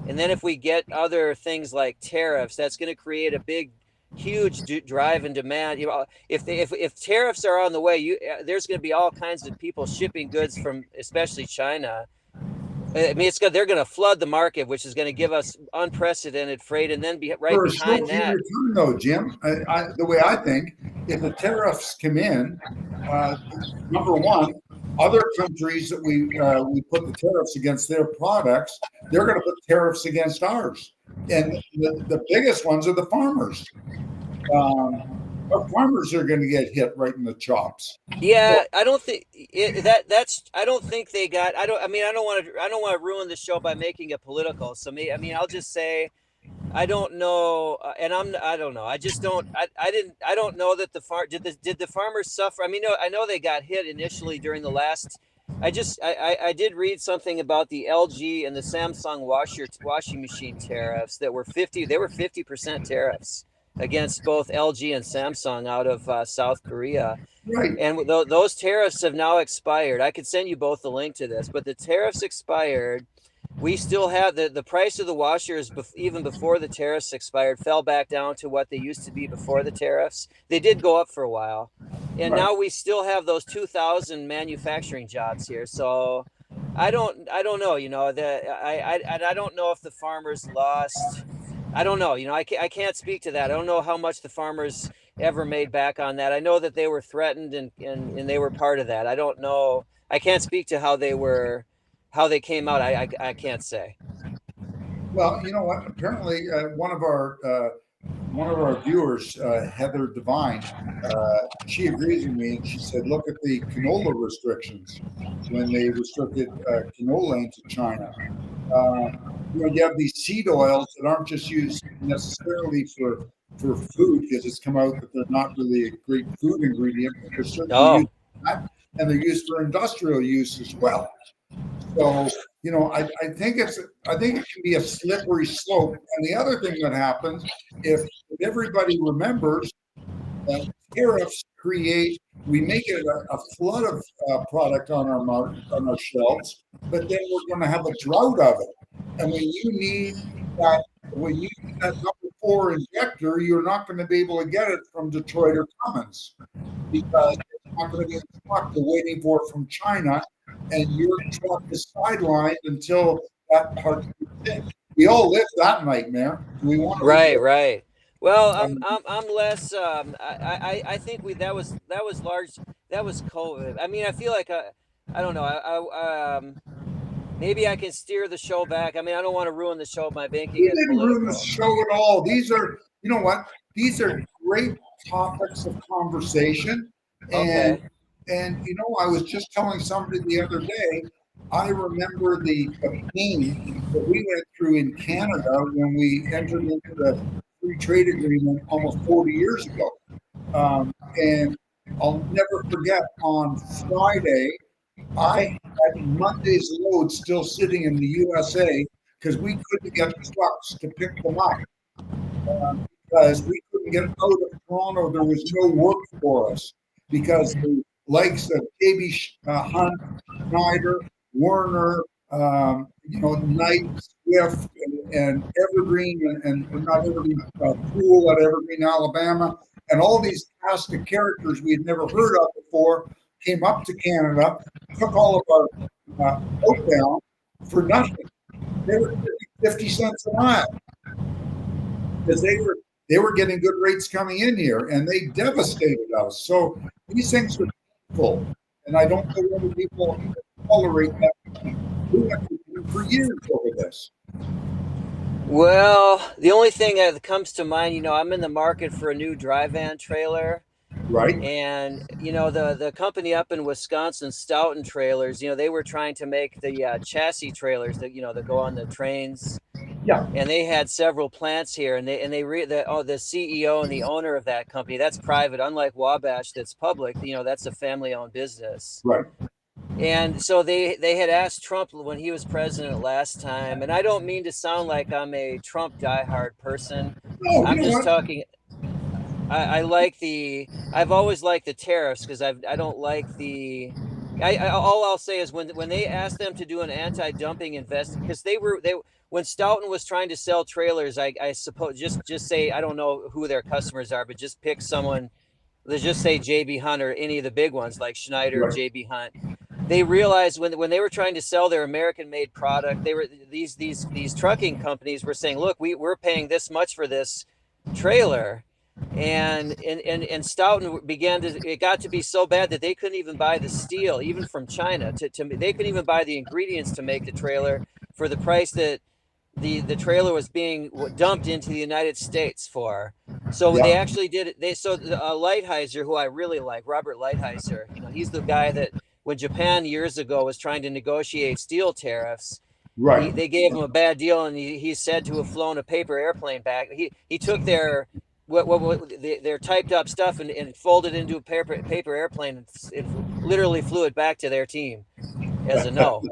And then if we get other things like tariffs, that's going to create a big, huge drive in demand. If tariffs are on the way, there's going to be all kinds of people shipping goods from, especially China. I mean, they're going to flood the market, which is going to give us unprecedented freight, and then right For a short behind period that. of time, though, Jim, the way I think, if the tariffs come in, number one, other countries that we put the tariffs against their products, they're going to put tariffs against ours, and the biggest ones are the farmers. Our farmers are going to get hit right in the chops. Yeah, I don't think that's. I don't think they got. I don't. I mean, I don't want to. I don't want to ruin the show by making it political. So I'll just say, I don't know, and I don't know. I just don't. I didn't. I don't know that did the farmers suffer. I mean, no, I know they got hit initially during the last. I did read something about the LG and the Samsung washing machine tariffs that were 50. They were 50% tariffs against both LG and Samsung out of South Korea. Right. And those tariffs have now expired. I could send you both the link to this, but the tariffs expired. We still have the price of the washers, even before the tariffs expired, fell back down to what they used to be before the tariffs. They did go up for a while. And Right. now we still have those 2,000 manufacturing jobs here. So I don't know, I don't know if the farmers lost. I don't know, I can't speak to that. I don't know how much the farmers ever made back on that. I know that they were threatened and they were part of that. I don't know. I can't speak to how they came out. I can't say. Well, you know what? Apparently, one of our viewers, Heather Devine, she agrees with me, and she said, "Look at the canola restrictions when they restricted canola into China. You have these seed oils that aren't just used necessarily for food, because it's come out that they're not really a great food ingredient, but they're certainly used for that, and they're used for industrial use as well. So, I think it can be a slippery slope. And the other thing that happens, if everybody remembers that tariffs we make it a flood of product on our shelves, but then we're going to have a drought of it. And when you need that number 4 injector, you're not going to be able to get it from Detroit or Cummins, because it's not going to be in stock. They're waiting for it from China, and your truck is sidelined until that part is in. We all live that nightmare. We want to Right. Well, I'm less. I think that was large. That was COVID. I mean, I feel like I don't know. Maybe I can steer the show back. I mean, I don't want to ruin the show by making it didn't political. ruin the show at all. These are, you know what? These are great topics of conversation. Okay. And I was just telling somebody the other day, I remember the pain that we went through in Canada when we entered into the free trade agreement almost 40 years ago. And I'll never forget, on Friday, I had Monday's load still sitting in the USA because we couldn't get trucks to pick them up. Because we couldn't get out of Toronto. There was no work for us because the likes of KB Hunt, Schneider, Werner, Knight, Swift, and Evergreen, and not Evergreen, Pool at Evergreen, Alabama, and all these cast of characters we had never heard of before came up to Canada, took all of our outbound for nothing. They were 50 cents a mile because they were they were getting good rates coming in here, and they devastated us. So these things are painful, and I don't know whether people tolerate that. We have been for years over this. Well, the only thing that comes to mind, I'm in the market for a new dry van trailer. Right? And the company up in Wisconsin, Stoughton Trailers, they were trying to make the chassis trailers that go on the trains. Yeah. And they had several plants here, and the CEO and the owner of that company, that's private, unlike Wabash, that's public. That's a family-owned business. Right. And so they had asked Trump when he was president last time, and I don't mean to sound like I'm a Trump diehard person. No, I'm you know just what? talking. I've always liked the tariffs because I don't like the. All I'll say is when they asked them to do an anti-dumping invest, because when Stoughton was trying to sell trailers, I suppose just say, I don't know who their customers are, but just pick someone. Let's just say JB Hunt or any of the big ones like Schneider, Right. JB Hunt. They realized when they were trying to sell their American-made product, they were these trucking companies were saying, look, we're paying this much for this trailer. And Stoughton it got to be so bad that they couldn't even buy the steel, even from China. They couldn't even buy the ingredients to make the trailer for the price that the trailer was being dumped into the United States for. So they actually did it. Lighthizer, who I really like, Robert Lighthizer, he's the guy that when Japan years ago was trying to negotiate steel tariffs, Right. they gave him a bad deal, and he's said to have flown a paper airplane back. He took their their typed up stuff and folded into a paper airplane and literally flew it back to their team as a no.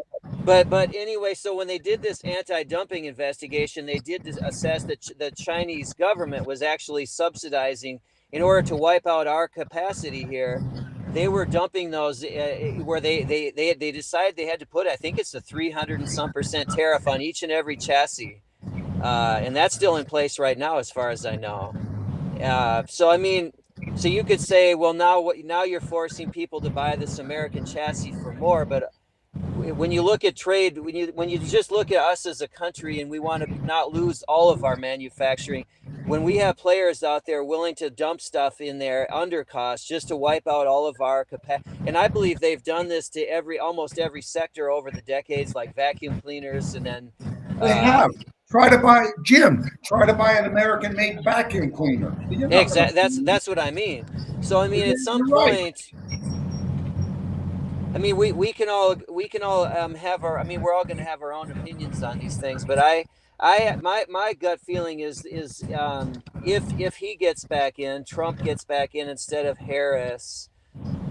But anyway, so when they did this anti-dumping investigation, they did assess that the Chinese government was actually subsidizing in order to wipe out our capacity here. They were dumping those where they decided they had to put, I think it's a 300 and some % tariff on each and every chassis. And that's still in place right now, as far as I know. So you could say, well, now you're forcing people to buy this American chassis for more. But when you look at trade, when you just look at us as a country, and we want to not lose all of our manufacturing, when we have players out there willing to dump stuff in there under cost just to wipe out all of our capacity, and I believe they've done this to almost every sector over the decades, like vacuum cleaners, and then they have. Try to buy an American-made vacuum cleaner. Exactly. That's what I mean. So at some point, we can all have our. We're all going to have our own opinions on these things, but my gut feeling is if he gets back in, Trump gets back in instead of Harris.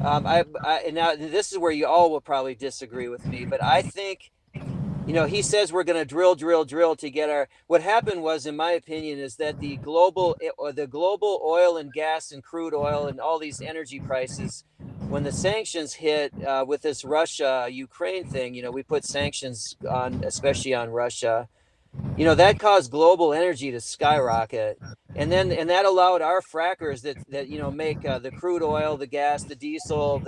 Now this is where you all will probably disagree with me, but I think. He says we're going to drill to get our. What happened was, in my opinion, is that the global oil and gas and crude oil and all these energy prices, when the sanctions hit with this Russia-Ukraine thing, we put sanctions on, especially on Russia. That caused global energy to skyrocket, and that allowed our frackers that make the crude oil, the gas, the diesel,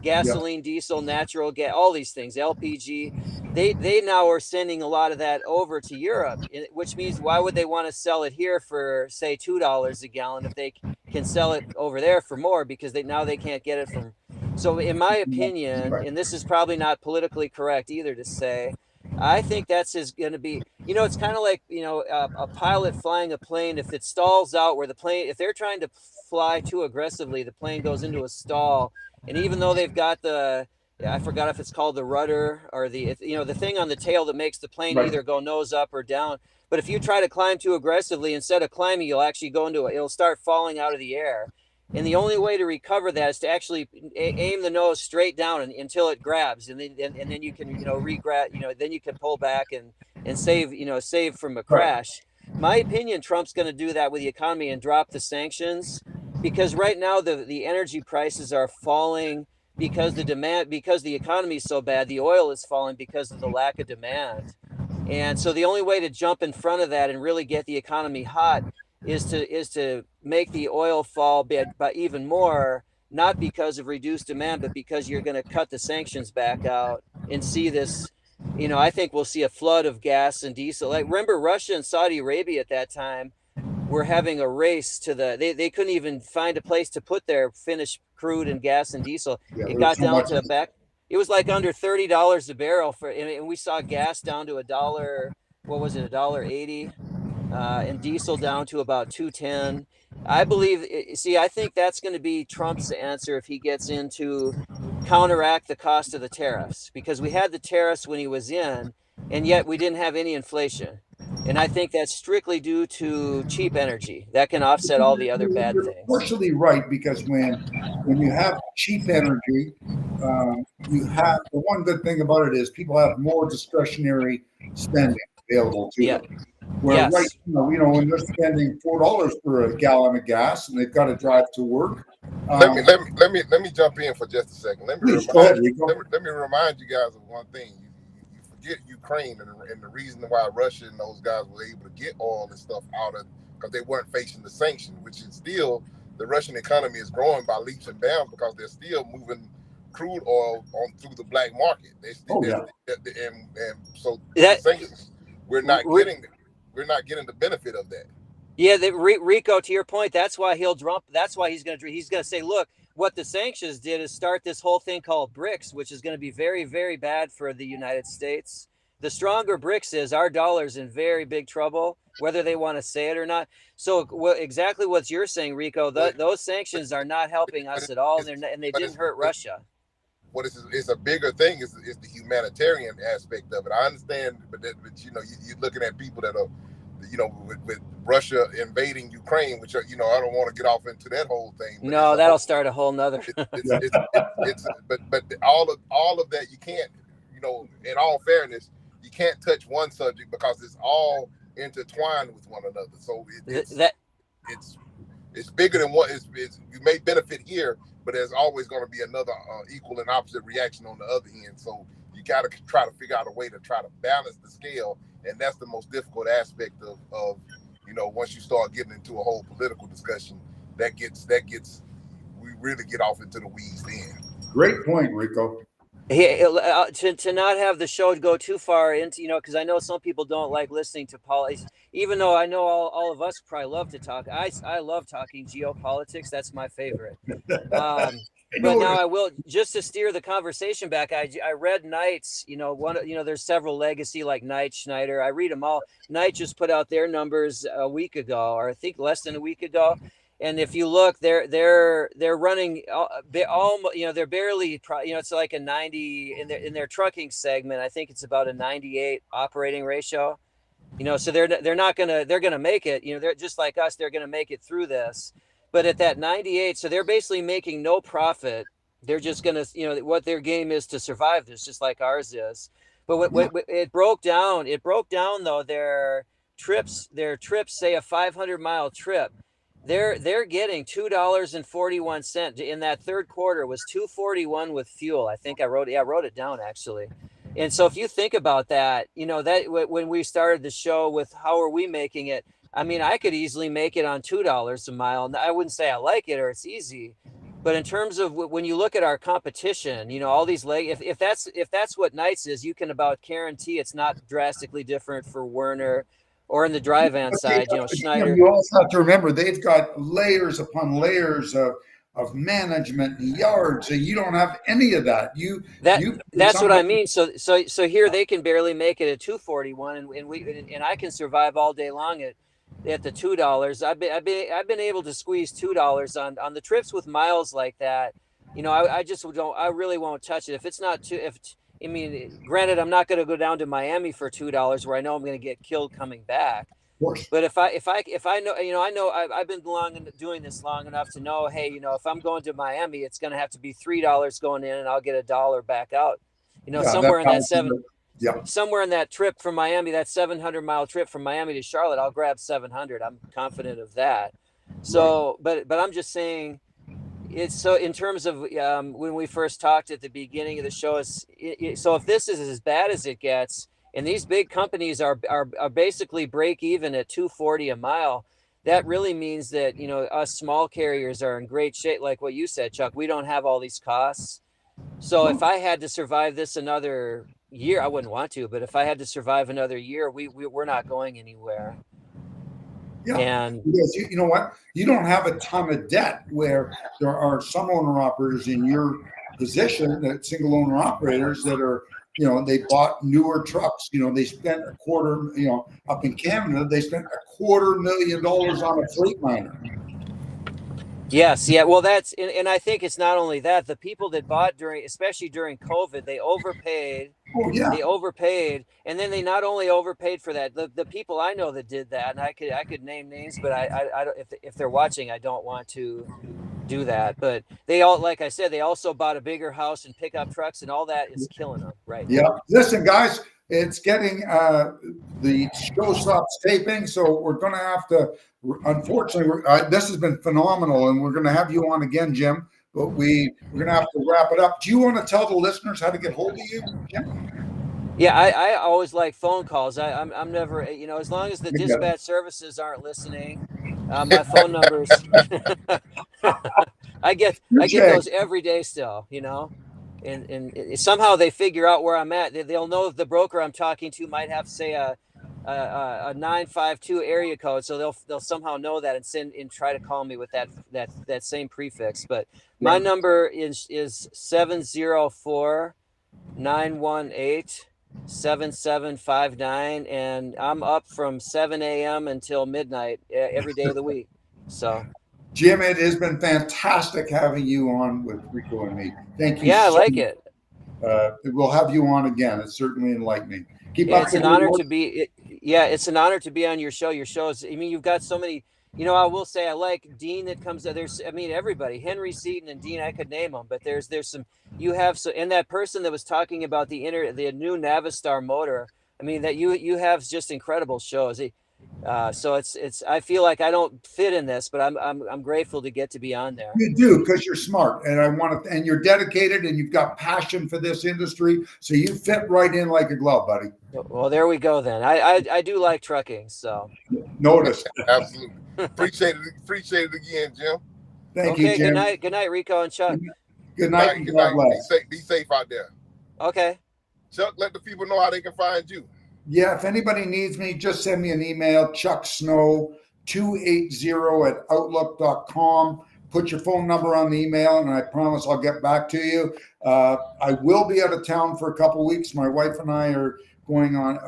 gasoline, diesel, natural gas, all these things, LPG. They now are sending a lot of that over to Europe, which means why would they want to sell it here for, say, $2 a gallon if they can sell it over there for more, because they can't get it from. So in my opinion, and this is probably not politically correct either to say, I think that's going to be, it's kind of like, a pilot flying a plane. If it stalls out where if they're trying to fly too aggressively, the plane goes into a stall. And even though they've got I forgot if it's called the rudder or the thing on the tail that makes the plane either go nose up or down. But if you try to climb too aggressively, instead of climbing, you'll actually it'll start falling out of the air. And the only way to recover that is to actually aim the nose straight down until it grabs, and then you can re-grab, then you can pull back and save from a crash. My opinion, Trump's going to do that with the economy and drop the sanctions, because right now the energy prices are falling because the economy is so bad. The oil is falling because of the lack of demand, and so the only way to jump in front of that and really get the economy hot is to make the oil fall by even more, not because of reduced demand, but because you're going to cut the sanctions back out and see this. I think we'll see a flood of gas and diesel. Like, remember Russia and Saudi Arabia at that time, were having a race to they couldn't even find a place to put their finished crude and gas and diesel. Yeah, It there's got so down much. to back. It was like under $30 a barrel and we saw gas down to $1. What was it? $1.80, and diesel down to about 2.10. I believe. See, I think that's going to be Trump's answer if he gets into counteract the cost of the tariffs, because we had the tariffs when he was in, and yet we didn't have any inflation. And I think that's strictly due to cheap energy that can offset all the other bad You're things. partially right, because when you have cheap energy, you have the one good thing about it is people have more discretionary spending available to Yeah. them. Where right Yes. now, when they're spending $4 for a gallon of gas and they've got to drive to work, Let me jump in for just a second. please go ahead, Let Rico. me, let me remind you guys of one thing. You forget Ukraine and the reason why Russia and those guys were able to get oil and stuff out of, because they weren't facing the sanction, which is still the Russian economy is growing by leaps and bounds because they're still moving crude oil on through the black market. Oh yeah, And so the That sanctions, we're not getting the benefit of that. Yeah, Rico, to your point, that's why he'll drop. That's why he's going to say, look, what the sanctions did is start this whole thing called BRICS, which is going to be very, very bad for the United States. The stronger BRICS is, our dollar's in very big trouble, whether they want to say it or not. So exactly what you're saying, Rico, But, those sanctions are not helping but us at all, it's, and they but didn't hurt Russia. what is a bigger thing is the humanitarian aspect of it. I understand, but you're looking at people that are, with Russia invading Ukraine, which I don't want to get off into that whole thing. But No, that'll start a whole nother. But all of that you can't, in all fairness, you can't touch one subject because it's all intertwined with one another. So it's bigger than what you may benefit here, but there's always going to be another equal and opposite reaction on the other end. So you got to try to figure out a way to try to balance the scale, and that's the most difficult aspect of once you start getting into a whole political discussion, that gets we really get off into the weeds then. great point, Rico. To not have the show go too far into, because I know some people don't like listening to politics, even though I know all of us probably love to talk. I love talking geopolitics. That's my favorite. But now I will, just to steer the conversation back. I read Knight's, there's several legacy like Knight, Schneider. I read them all. Knight just put out their numbers a week ago, or I think less than a week ago. And if you look, they're running, they're barely, it's like a 90 in their trucking segment. I think it's about a 98 operating ratio. So they're gonna make it. They're just like us. They're gonna make it through this. But at that 98, so they're basically making no profit. They're just gonna, what their game is to survive this, just like ours is. But what it broke down though, their trips, say a 500-mile trip. They're getting $2.41 in that third quarter. Was $2.41 with fuel. I think I wrote it down actually. And so if you think about that, that when we started the show with how are we making it, I mean, I could easily make it on $2 a mile. I wouldn't say I like it or it's easy, but in terms of when you look at our competition, all these if that's what Knights is, you can about guarantee it's not drastically different for Werner. Or in the dry van side, Schneider. You also have to remember they've got layers upon layers of management and yards, and you don't have any of that. That's what I mean. So here they can barely make it at 241, and I can survive all day long at the $2. I've been able to squeeze $2 on the trips with miles like that. I just don't. I really won't touch it if it's not too. I mean, granted, I'm not going to go down to Miami for $2 where I know I'm going to get killed coming back. Of course. But if I know, I've been doing this long enough to know, hey, if I'm going to Miami, it's going to have to be $3 going in, and I'll get $1 back out. Somewhere in that trip from Miami, that 700-mile trip from Miami to Charlotte, I'll grab 700. I'm confident of that. So, but I'm just saying. It's so in terms of when we first talked at the beginning of the show, so if this is as bad as it gets, and these big companies are basically break even at 240 a mile, that really means that us small carriers are in great shape. Like what you said, Chuck, we don't have all these costs. So if I had to survive this another year, I wouldn't want to, but if I had to survive another year, we're not going anywhere. Yeah, And because you know what? You don't have a ton of debt where there are some owner operators in your position, that single owner operators that are, they bought newer trucks. They spent a quarter, up in Canada, they spent $250,000 on a Freightliner. yes, yeah, well, and I think it's not only that, the people that bought especially during COVID, they overpaid. Oh yeah, They overpaid, and then they not only overpaid for that. The people I know that did that, and I could name names, but I don't, if they're watching, I don't want to do that. But they all, like I said, they also bought a bigger house and pickup trucks, and all that is killing them right yeah. now. Listen, guys, it's getting the show stops taping, so we're going to have to. Unfortunately, this has been phenomenal, and we're going to have you on again, Jim. But we're going to have to wrap it up. Do you want to tell the listeners how to get hold of you, Jim? Yeah, I always like phone calls. I'm never, as long as the I get it. dispatch services aren't listening, my phone numbers. I get Okay. those every day still, and somehow they figure out where I'm at. They'll know if the broker I'm talking to might have, say, a 952 area code, so they'll somehow know that and try to call me with that same prefix. But my Right. number is 704-918-7759, and I'm up from 7 a.m. until midnight every day of the week. So, Jim, it has been fantastic having you on with Rico and me. Thank you yeah, I so like much. it. We'll have you on again. It's certainly enlightening. Keep Yeah, up it's the an good honor work. to be. Yeah, it's an honor to be on your show. Your shows. I mean, you've got so many. I will say I like Dean that comes. There's. I mean, everybody. Henry Seaton and Dean. I could name them, but there's some. You have so, and that person that was talking about the new Navistar motor. I mean, that you have just incredible shows. So it's. I feel like I don't fit in this, but I'm grateful to get to be on there. You do, because you're smart, and and you're dedicated, and you've got passion for this industry, so you fit right in like a glove, buddy. Well, there we go then. I do like trucking, so. Notice. Absolutely. Appreciate it again, Jim. Thank you, Okay. Jim. Good night, Rico and Chuck. Good night, and Good God night. bless. Be safe out there. Okay. Chuck, let the people know how they can find you. Yeah, if anybody needs me, just send me an email, chucksnow280@outlook.com. Put your phone number on the email, and I promise I'll get back to you. I will be out of town for a couple of weeks. My wife and I are going on.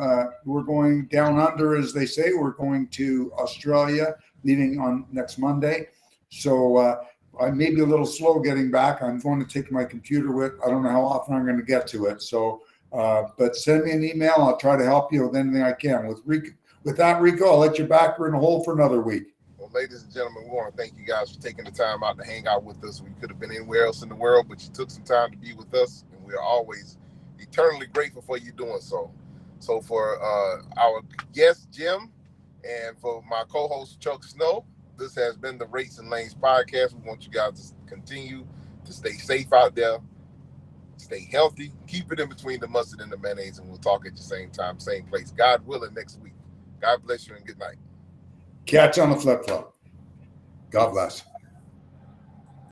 We're going down under, as they say. We're going to Australia, leaving on next Monday. So I may be a little slow getting back. I'm going to take my computer with. I don't know how often I'm going to get to it. So. But send me an email. I'll try to help you with anything I can. With that, Rico, I'll let you back in a hole for another week. Well, ladies and gentlemen, we want to thank you guys for taking the time out to hang out with us. We could have been anywhere else in the world, but you took some time to be with us, and we are always eternally grateful for you doing so. So for our guest, Jim, and for my co-host, Chuck Snow, this has been the Rates and Lanes podcast. We want you guys to continue to stay safe out there. Stay healthy. Keep it in between the mustard and the mayonnaise, and we'll talk at the same time, same place. God willing, next week. God bless you and good night. Catch on the flip-flop. God bless.